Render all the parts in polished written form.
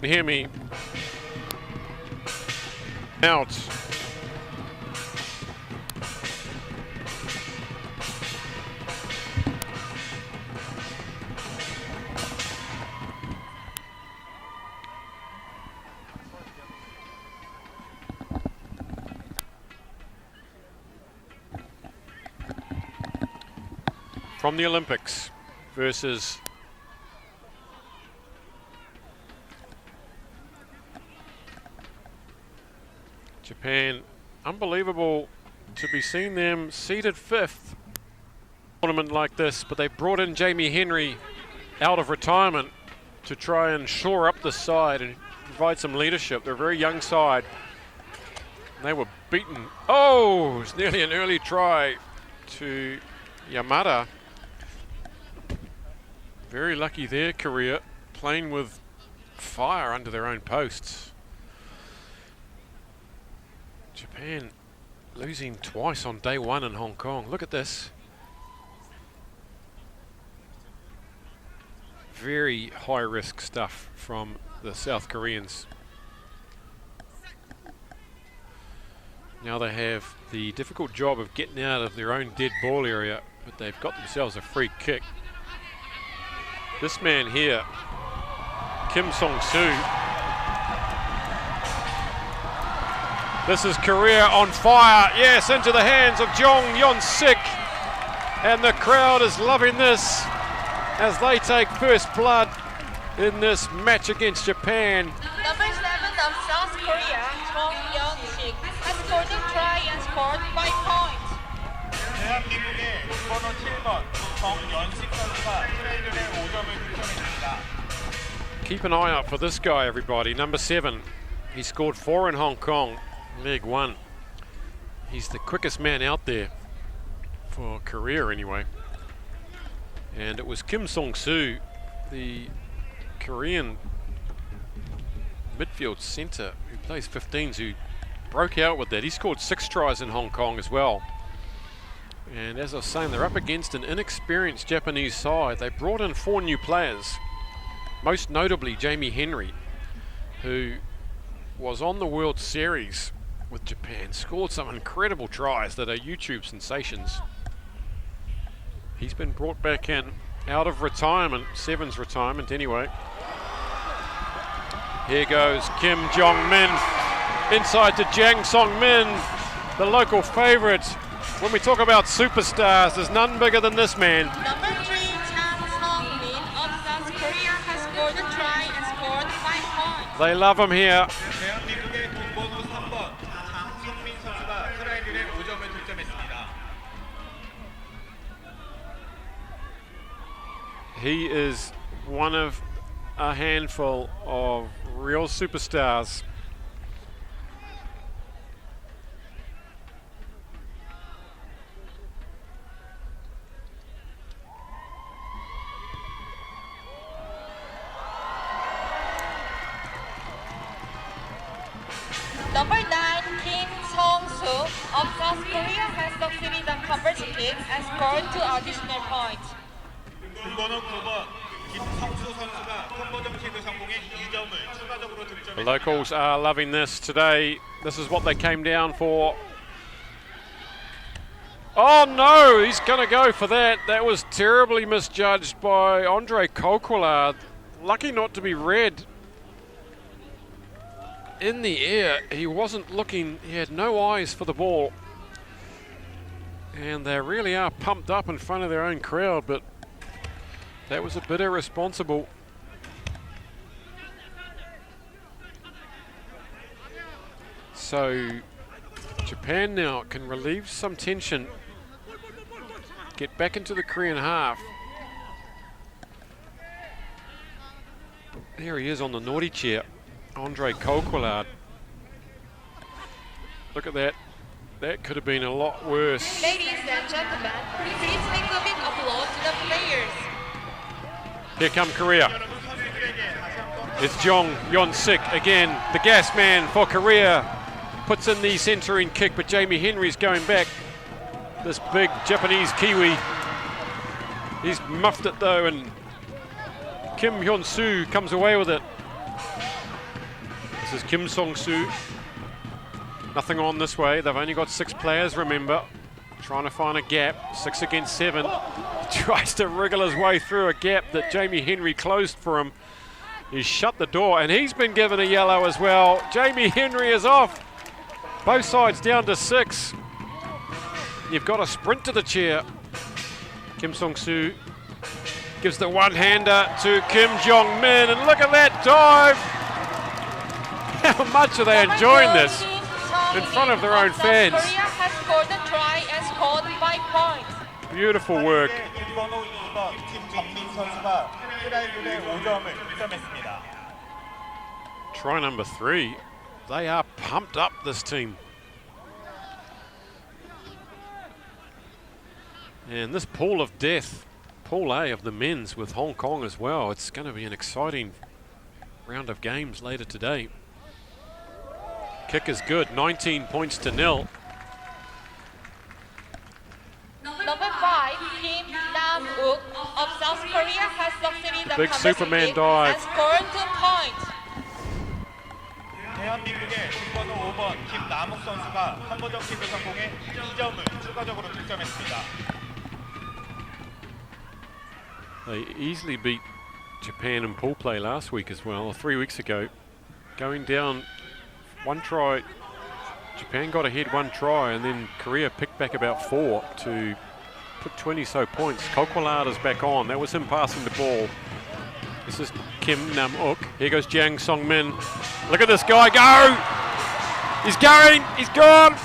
Hear me. Out. From the Olympics versus Japan. Unbelievable to be seeing them seeded 5th tournament like this, but they brought in Jamie Henry out of retirement to try and shore up the side and provide some leadership. They're a very young side. They were beaten. Oh, it's nearly an early try to Yamada. Very lucky there, Korea, playing with fire under their own posts. Japan losing twice on day one in Hong Kong. Look at this. Very high risk stuff from the South Koreans. Now they have the difficult job of getting out of their own dead ball area, but they've got themselves a free kick. This man here, Kim Song-soo. This is Korea on fire. Yes, into the hands of Jong Yeon-sik. And the crowd is loving this as they take first blood in this match against Japan. Number 7 of South Korea, Jong Yeon-sik, has scored a try and scored 5 points. 대한민국의 번호 7번 정연식 선수가 트레이드에 5점을 득점했습니다. Keep an eye out for this guy, everybody. Number 7. He scored 4 in Hong Kong, leg 1. He's the quickest man out there for Korea anyway. And it was Kim Song-soo, the Korean midfield centre who plays 15s, who broke out with that. He scored 6 tries in Hong Kong as well. And as I was saying, they're up against an inexperienced Japanese side. They brought in 4 new players, most notably Jamie Henry, who was on the World Series with Japan, scored some incredible tries that are YouTube sensations. He's been brought back in out of retirement, 7's retirement anyway. Here goes Kim Jong-min, inside to Jang Song-min, the local favourite. When we talk about superstars, there's none bigger than this man. Number 3, Jang Song-min of South Korea has scored a try and scored 5 points. They love him here. 대한민국의 번호 3번 장성민 선수가 트레이드에 5점을 득점했습니다. He is one of a handful of real superstars. Number 9, Kim Song-soo of South Korea has succeeded on conversion kick and scored 2 additional points. 번호 9번 김성수 선수가 컨버전킥을 성공해 2점을 추가적으로 The 득점했습니다. locals are loving this today. This is what they came down for. Oh no, he's going to go for that. That was terribly misjudged by Andre Coquillard. Lucky not to be red. In the air, he wasn't looking, he had no eyes for the ball. And they really are pumped up in front of their own crowd, but that was a bit irresponsible. So Japan now can relieve some tension, get back into the Korean half. There he is on the naughty chair, Andre Coquillard. Look at that. That could have been a lot worse. Ladies and gentlemen, please make a big applause to the players. Here come Korea. It's Jong Yeon-sik again, the gas man for Korea. Puts in the centering kick, but Jamie Henry's going back. This big Japanese Kiwi. He's muffed it though, and Kim Hyun-soo comes away with it. This is Kim Song-soo. Nothing on this way. They've only got 6 players, remember. Trying to find a gap. 6 against 7. Tries to wriggle his way through a gap that Jamie Henry closed for him. He's shut the door, and he's been given a yellow as well. Jamie Henry is off. Both sides down to 6. You've got to sprint to the chair. Kim Song-soo gives the one-hander to Kim Jong-min, and look at that dive! How much are they enjoying this in front of their own fans? Korea has scored a try and scored 5 points. Beautiful work. 김건호 2번 김정민 선수가 트라이블에 5점을 득점했습니다. Try number 3. They are pumped up, this team. And this pool of death, Pool A of the men's with Hong Kong as well. It's going to be an exciting round of games later today. Kick is good, 19 points to 0. Number 5, Kim Nam-uk of South Korea has succeeded the Big conversion Superman kick dive. and scored 2 points. 대한민국의 김건호 5번 김남욱 선수가 컨버전 킥을 성공해 2점을 추가적으로 득점했습니다. They easily beat Japan in pool play last week as well, or 3 weeks ago. Going down 1 try, Japan got ahead 1 try, and then Korea picked back about 4 to put 20-so points. Kokwalad is back on. That was him passing the ball. This is Kim Nam-uk. Here goes Jang Song-min. Look at this guy go! He's going! He's gone!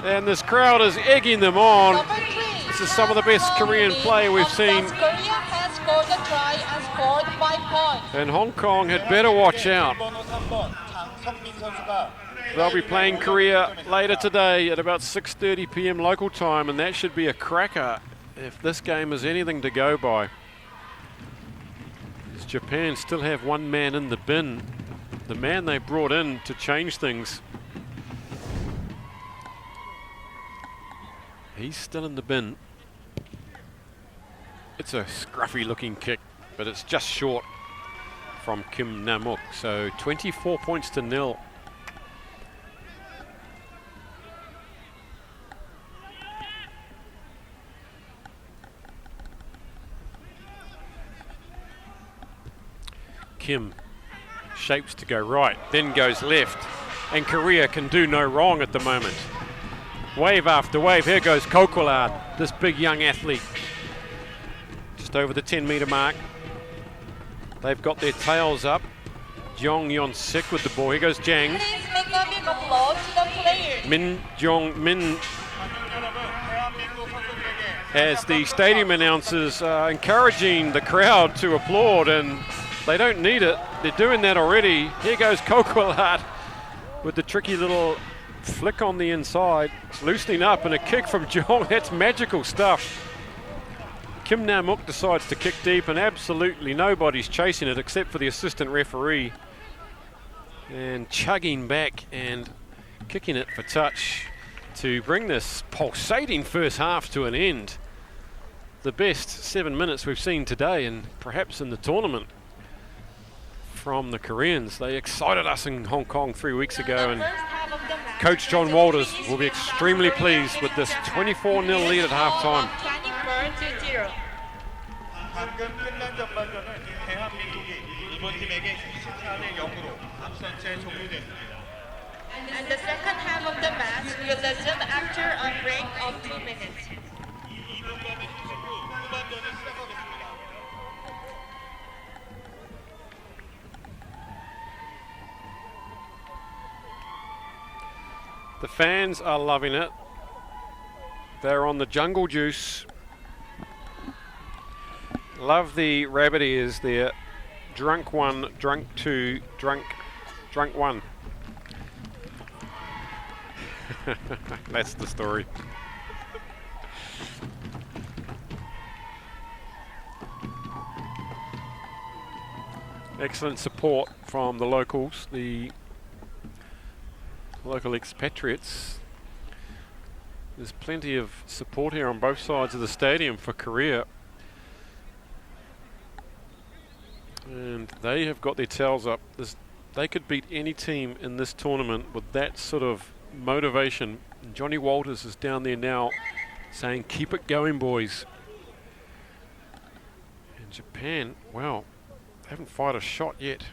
And this crowd is egging them on. Number 3, This is some of the best Korean play we've seen. South Korea has scored a try and scored 5 points. And Hong Kong had better watch out. 김건호 3번 장성민 선수가 They'll be playing Korea later today at about 6:30 p.m. local time, and that should be a cracker if this game is anything to go by. As Japan still have 1 man in the bin, the man they brought in to change things. He's still in the bin. It's a scruffy looking kick, but it's just short from Kim Nam-uk. So 24 points to 0. Kim shapes to go right, then goes left, and Korea can do no wrong at the moment. Wave after wave. Here goes Kokwalad, this big young athlete. Just over the 10-meter mark. They've got their tails up. Jong Yeon-sik with the ball. Here goes Jang. Please make a big applause to the players. Min Jong-min, 여러분 대한민국 선수들에게 as the stadium announcers are encouraging the crowd to applaud, and they don't need it. They're doing that already. Here goes Kokwalad with the tricky little flick on the inside. It's loosening up, and a kick from Jong. That's magical stuff. Kim Nam-uk decides to kick deep, and absolutely nobody's chasing it except for the assistant referee. And chugging back and kicking it for touch to bring this pulsating first half to an end. The best 7 minutes we've seen today, and perhaps in the tournament, from the Koreans. They excited us in Hong Kong 3 weeks ago, and Coach John Walters will be extremely pleased with this 24-0 lead at halftime. 24-0. 방금 끝난 전반전은 대한민국이 일본 팀에게 24대 0으로 앞선 채 종료됐습니다. And the second half of the match will resume after a break of 2 minutes. 2분간의 휴식 후 후반전을 시작하겠습니다. The fans are loving it. They're on the jungle juice. Love the rabbit ears there. Drunk 1, drunk 2, drunk 1. That's the story. Excellent support from the locals, the local expatriates. There's plenty of support here on both sides of the stadium for Korea. And they have got their tails up. There's they could beat any team in this tournament with that sort of motivation. And Johnny Walters is down there now saying, keep it going, boys. And Japan, well, they haven't fired a shot yet.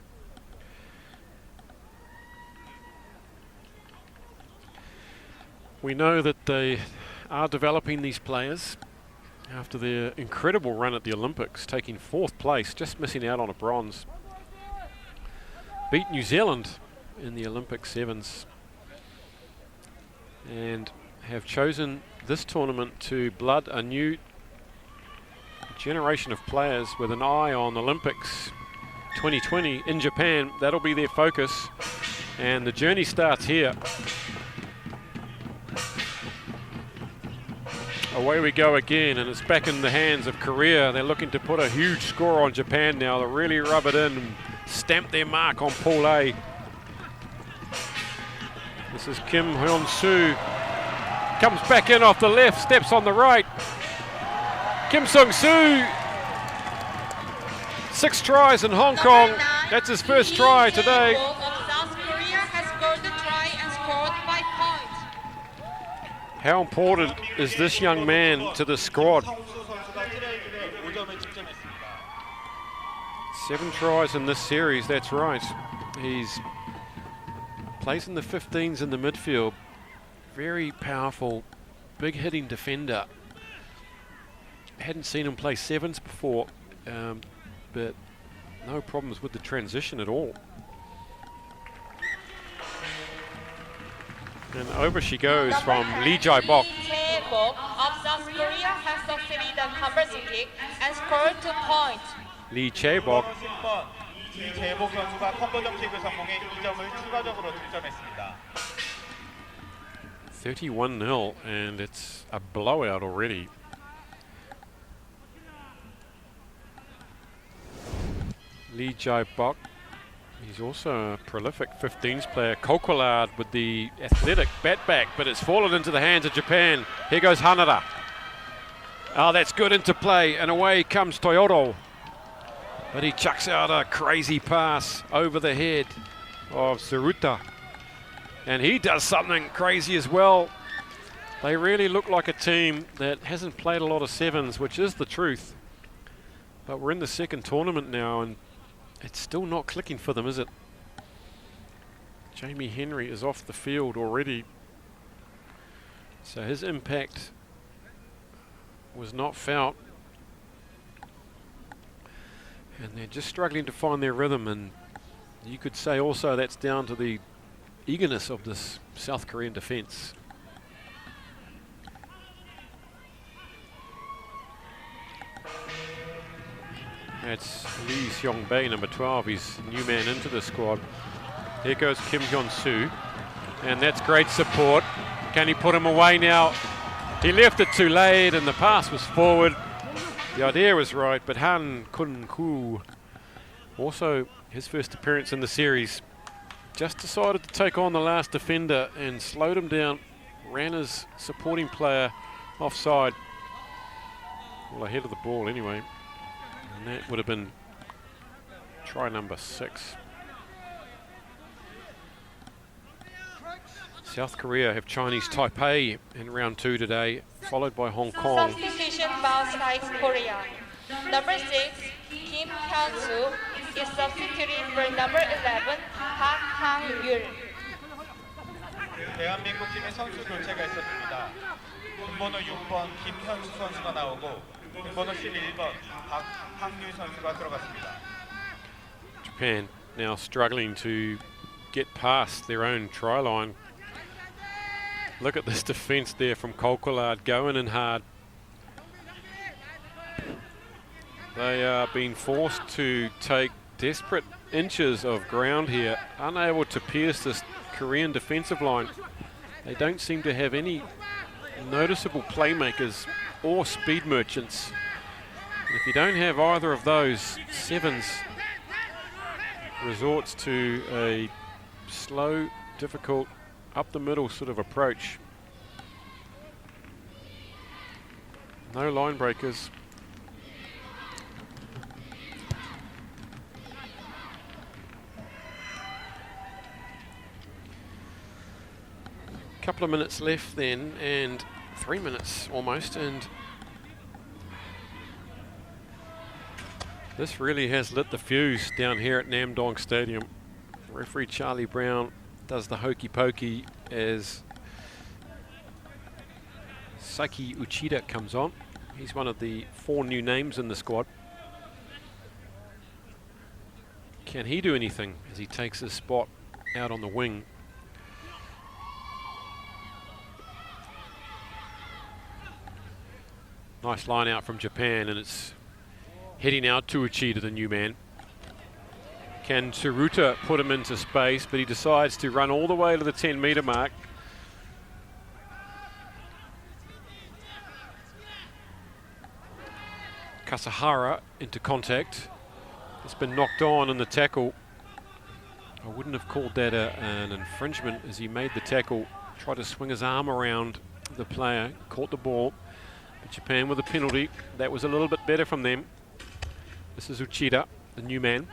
We know that they are developing these players after their incredible run at the Olympics, taking 4th place, just missing out on a bronze. Beat New Zealand in the Olympic sevens and have chosen this tournament to blood a new generation of players with an eye on Olympics 2020 in Japan. That'll be their focus, and the journey starts here. Away we go again, and it's back in the hands of Korea. They're looking to put a huge score on Japan now. They'll really rub it in and stamp their mark on Pool A. This is Kim Hyun-soo. Comes back in off the left, steps on the right. Kim Sung-soo. 6 tries in Hong Kong. That's his first try today. South Korea has scored the try and scored 5 points. How important is this young man to the squad? 7 tries in this series, that's right. He's plays in the 15s in the midfield. Very powerful, big hitting defender. Hadn't seen him play 7s before, but no problems with the transition at all. And over she goes from Lee Jae-bok. Lee Jae-bok of South Korea has succeeded the conversion kick and scored 2 points. Lee Jae-bok. 10번 이재복 선수가 컨버전 킥을 성공해 2점을 추가적으로 득점했습니다. 31-0, and it's a blowout already. Lee Jae-bok, he's also a prolific 15s player. Kokolard with the athletic bat back, but it's fallen into the hands of Japan. Here goes Hanada. Oh, that's good into play, and away comes Toyoto. But he chucks out a crazy pass over the head of Tsuruta. And he does something crazy as well. They really look like a team that hasn't played a lot of 7s, which is the truth. But we're in the second tournament now, and it's still not clicking for them, is it? Jamie Henry is off the field already. So his impact was not felt. And they're just struggling to find their rhythm, and you could say also that's down to the eagerness of this South Korean defence. That's Lee Seong-bae, number 12. He's a new man into the squad. Here goes Kim Hyun-soo, and that's great support. Can he put him away now? He left it too late, and the pass was forward. The idea was right, but Han Kun-koo, also his first appearance in the series, just decided to take on the last defender and slowed him down. Ran his supporting player offside. Well, ahead of the ball anyway. And that would have been try number 6. South Korea have Chinese Taipei in round 2 today, followed by Hong Kong. Substitution by South Korea. Number 6, Kim Hyun-soo is substituting for number 11, Park Hang-yul. 대한민국 팀의 선수 교체가 있었습니다. 등번호 6번 김현수 선수가 나오고 등번호 11번 박항률 선수가 들어갔습니다. Japan now struggling to get past their own try line. Look at this defence there from Kokolard, going in hard. They are being forced to take desperate inches of ground here, unable to pierce this Korean defensive line. They don't seem to have any noticeable playmakers or speed merchants. And if you don't have either of those, 7s resorts to a slow, difficult, up the middle sort of approach. No line breakers. Couple of minutes left then, and 3 minutes almost, and this really has lit the fuse down here at Namdong Stadium. Referee Charlie Brown does the hokey pokey as Saiki Uchida comes on. He's one of the 4 new names in the squad. Can he do anything as he takes his spot out on the wing? Nice line out from Japan, and it's heading out to Uchida, the new man. Can Tsuruta put him into space, but he decides to run all the way to the 10-meter mark. Kasahara into contact. It's been knocked on in the tackle. I wouldn't have called that an infringement as he made the tackle, tried to swing his arm around the player, caught the ball. But Japan with a penalty. That was a little bit better from them. This is Uchida, the new man.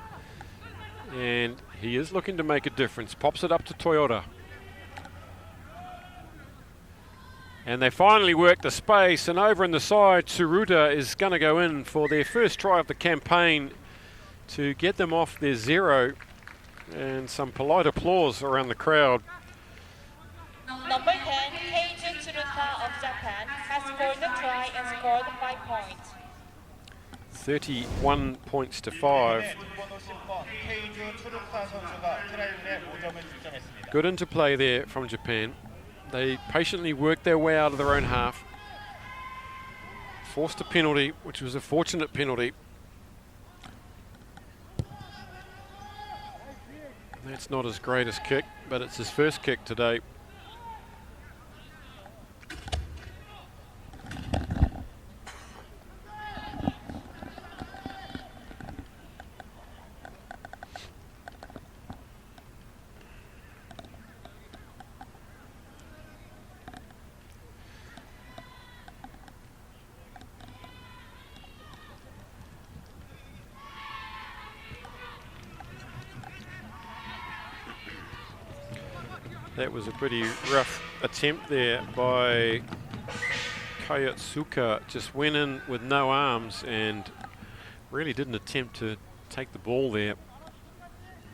And he is looking to make a difference. Pops it up to Toyota. And they finally work the space, and over in the side, Tsuruta is going to go in for their first try of the campaign to get them off their 0. And some polite applause around the crowd. Number 10, Keiju Tsuruta of Japan, has scored the try and scored 5 points. 31 points to 5. Good interplay there from Japan. They patiently worked their way out of their own half. Forced a penalty, which was a fortunate penalty. That's not his greatest kick, but it's his first kick today. That was a pretty rough attempt there by Kayotsuka. Just went in with no arms and really didn't attempt to take the ball there.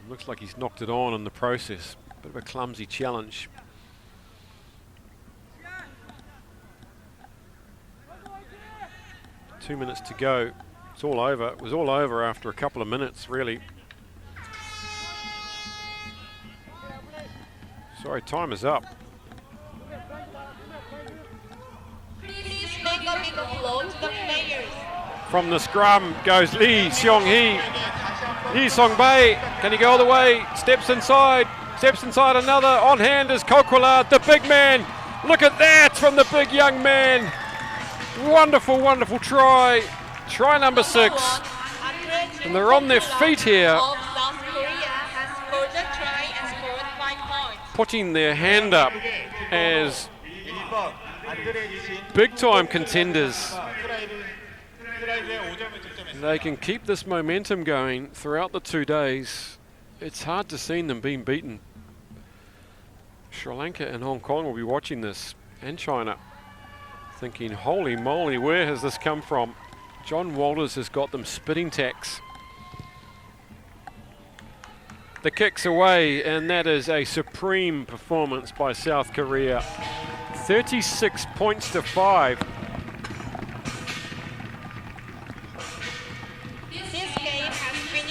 Looks like he's knocked it on in the process. Bit of a clumsy challenge. Two minutes to go. It's all over. It was all over after a couple of minutes, really. Sorry, time is up. Please make a big flow to the players. From the scrum goes Lee Seong-hee. Lee Song-bae, can he go all the way? Steps inside another. On hand is Kokwala, the big man. Look at that from the big young man. Wonderful, wonderful try. Try number 6. And they're on their feet here, putting their hand up as big time contenders. They can keep this momentum going throughout the 2 days. It's hard to see them being beaten. Sri Lanka and Hong Kong will be watching this, and China, thinking, holy moly, where has this come from? John Walters has got them spitting tacks. The kick's away, and that is a supreme performance by South Korea. 36 points to 5.